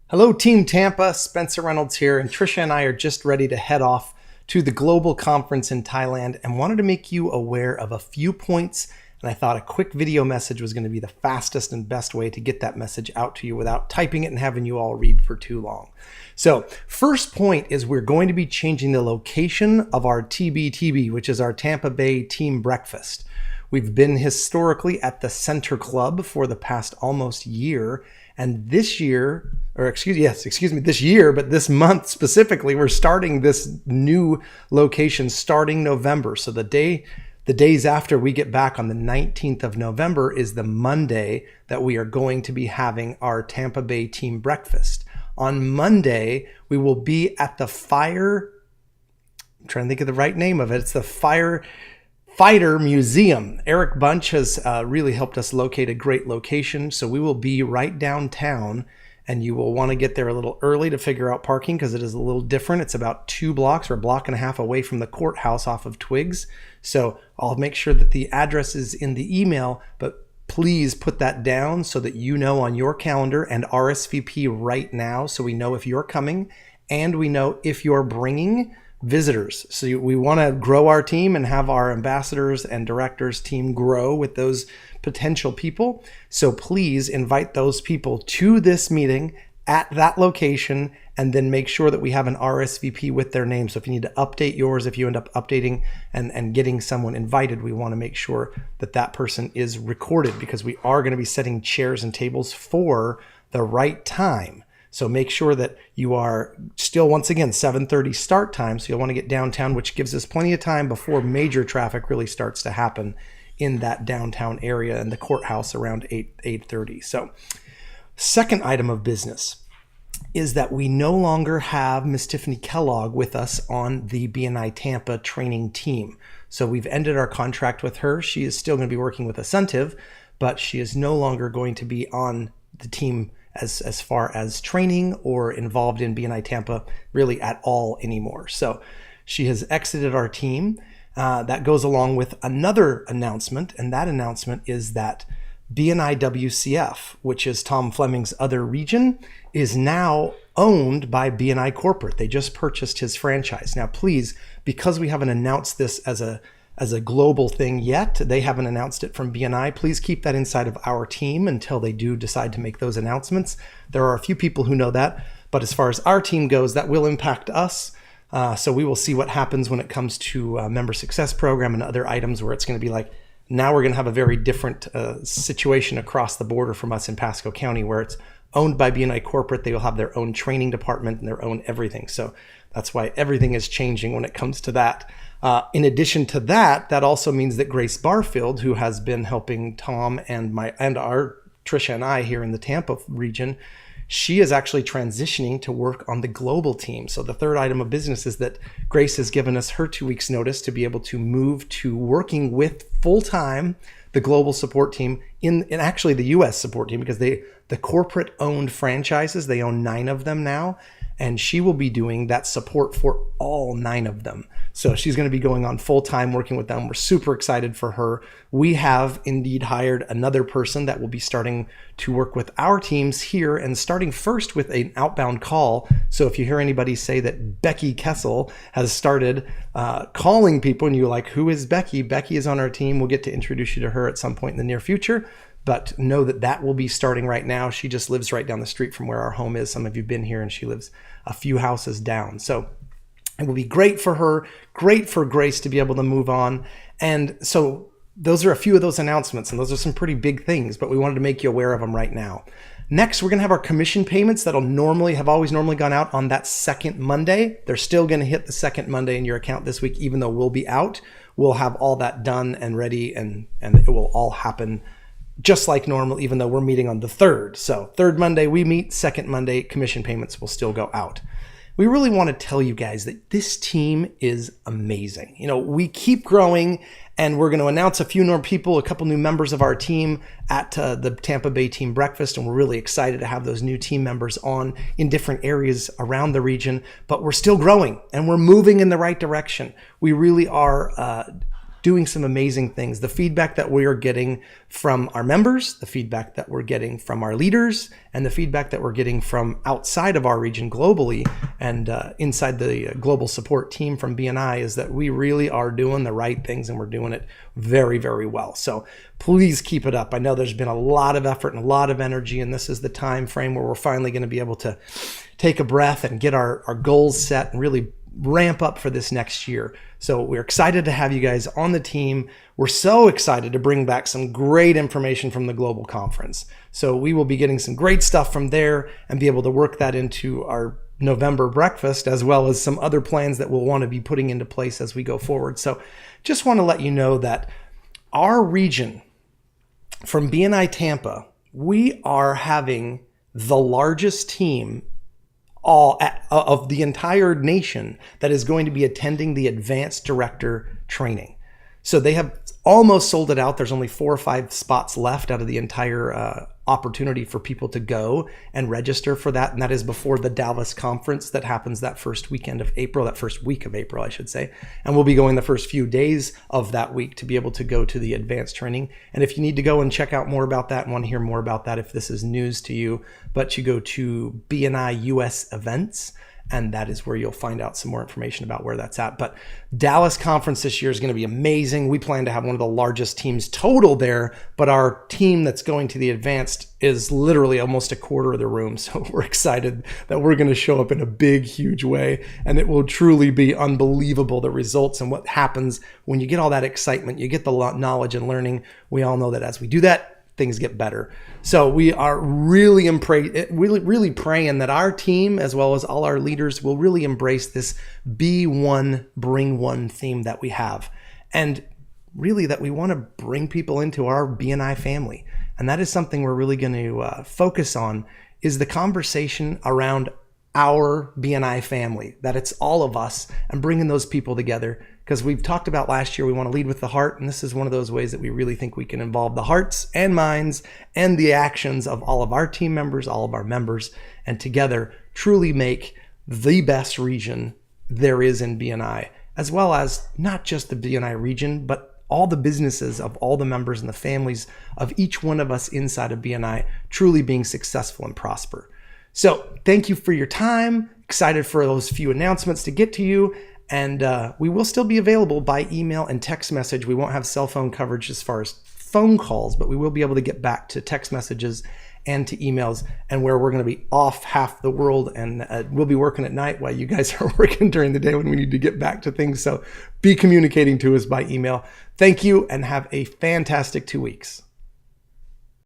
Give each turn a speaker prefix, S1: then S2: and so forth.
S1: Hello, Team Tampa. Spencer Reynolds here, and Trisha and I are just ready to head off to the global conference in Thailand and wanted to make you aware of a few points. And I thought a quick video message was going to be the fastest and best way to get that message out to you without typing it and having you all read for too long. So, first point is we're going to be changing the location of our TBTB, which is our Tampa Bay Team Breakfast. We've been historically at the Center Club for the past almost year. And this year, this year, but this month specifically, we're starting this new location starting November. So the days after we get back on the 19th of November is the Monday that we are going to be having our Tampa Bay Team Breakfast. On Monday, we will be at the I'm trying to think of the right name of it. It's the Fighter Museum. Eric Bunch has really helped us locate a great location. So we will be right downtown, and you will want to get there a little early to figure out parking because it is a little different. It's about 2 blocks or a block and a half away from the courthouse off of Twiggs. So I'll make sure that the address is in the email, but please put that down so that you know on your calendar and RSVP right now so we know if you're coming and we know if you're bringing visitors. So we want to grow our team and have our ambassadors and directors team grow with those potential people. So please invite those people to this meeting at that location and then make sure that we have an RSVP with their name. So if you need to update yours, if you end up updating and getting someone invited, we want to make sure that that person is recorded because we are going to be setting chairs and tables for the right time. So make sure that you are still, once again, 7:30 start time. So you'll want to get downtown, which gives us plenty of time before major traffic really starts to happen in that downtown area and the courthouse around 8:30. So second item of business is that we no longer have Miss Tiffany Kellogg with us on the BNI Tampa training team. So we've ended our contract with her. She is still going to be working with Ascentive, but she is no longer going to be on the team as far as training or involved in BNI Tampa really at all anymore. So she has exited our team. That goes along with another announcement, and that announcement is that BNI WCF, which is Tom Fleming's other region, is now owned by BNI Corporate. They just purchased his franchise. Now, please, because we haven't announced this as a global thing yet, they haven't announced it from BNI, please keep that inside of our team until they do decide to make those announcements. There are a few people who know that, but as far as our team goes, that will impact us. So we will see what happens when it comes to member success program and other items where it's going to be like, now we're going to have a very different situation across the border from us in Pasco County where it's owned by BNI Corporate. They will have their own training department and their own everything. So that's why everything is changing when it comes to that. In addition to that, that also means that Grace Barfield, who has been helping Tom and our Trisha and I here in the Tampa region, she is actually transitioning to work on the global team. So the third item of business is that Grace has given us her 2 weeks notice to be able to move to working with full-time the global support team in actually the US support team because the corporate owned franchises, they own 9 of them now. And she will be doing that support for all 9 of them. So she's going to be going on full time working with them. We're super excited for her. We have indeed hired another person that will be starting to work with our teams here and starting first with an outbound call. So if you hear anybody say that Becky Kessel has started calling people and you're like, who is Becky? Becky is on our team. We'll get to introduce you to her at some point in the near future. But know that that will be starting right now. She just lives right down the street from where our home is. Some of you have been here and she lives a few houses down. So it will be great for her, great for Grace to be able to move on. And so those are a few of those announcements, and those are some pretty big things, but we wanted to make you aware of them right now. Next, we're going to have our commission payments that'll always normally gone out on that second Monday. They're still going to hit the second Monday in your account this week, even though we'll be out. We'll have all that done and ready, and it will all happen just like normal, even though we're meeting on the 3rd. So 3rd Monday we meet, 2nd Monday commission payments will still go out. We really want to tell you guys that this team is amazing. You know, we keep growing and we're going to announce a few more people, a couple new members of our team at the Tampa Bay Team Breakfast. And we're really excited to have those new team members on in different areas around the region, but we're still growing and we're moving in the right direction. We really are doing some amazing things. The feedback that we are getting from our members, the feedback that we're getting from our leaders, and the feedback that we're getting from outside of our region globally and inside the global support team from BNI is that we really are doing the right things and we're doing it very, very well. So please keep it up. I know there's been a lot of effort and a lot of energy, and this is the time frame where we're finally going to be able to take a breath and get our goals set and really ramp up for this next year. So we're excited to have you guys on the team. We're so excited to bring back some great information from the global conference. So we will be getting some great stuff from there and be able to work that into our November breakfast, as well as some other plans that we'll want to be putting into place as we go forward. So just want to let you know that our region from BNI Tampa, we are having the largest team of the entire nation that is going to be attending the advanced director training. So they have almost sold it out. There's only 4 or 5 spots left out of the entire opportunity for people to go and register for that. And that is before the Dallas conference that happens that first week of April, I should say. And we'll be going the first few days of that week to be able to go to the advanced training. And if you need to go and check out more about that and want to hear more about that, if this is news to you, but you go to BNI US events, and that is where you'll find out some more information about where that's at. But Dallas conference this year is going to be amazing. We plan to have one of the largest teams total there, but our team that's going to the advanced is literally almost a quarter of the room. So we're excited that we're going to show up in a big, huge way, and it will truly be unbelievable, the results and what happens when you get all that excitement, you get the knowledge and learning. We all know that as we do that, things get better. So we are really praying that our team, as well as all our leaders, will really embrace this be one, bring one theme that we have. And really that we want to bring people into our BNI family. And that is something we're really going to focus on, is the conversation around our BNI family, that it's all of us, and bringing those people together. Because we've talked about last year, we want to lead with the heart. And this is one of those ways that we really think we can involve the hearts and minds and the actions of all of our team members, all of our members, and together truly make the best region there is in BNI, as well as not just the BNI region, but all the businesses of all the members and the families of each one of us inside of BNI truly being successful and prosper. So thank you for your time. Excited for those few announcements to get to you. And we will still be available by email and text message. We won't have cell phone coverage as far as phone calls, but we will be able to get back to text messages and to emails, and where we're going to be off half the world, and we'll be working at night while you guys are working during the day when we need to get back to things. So be communicating to us by email. Thank you, and have a fantastic 2 weeks.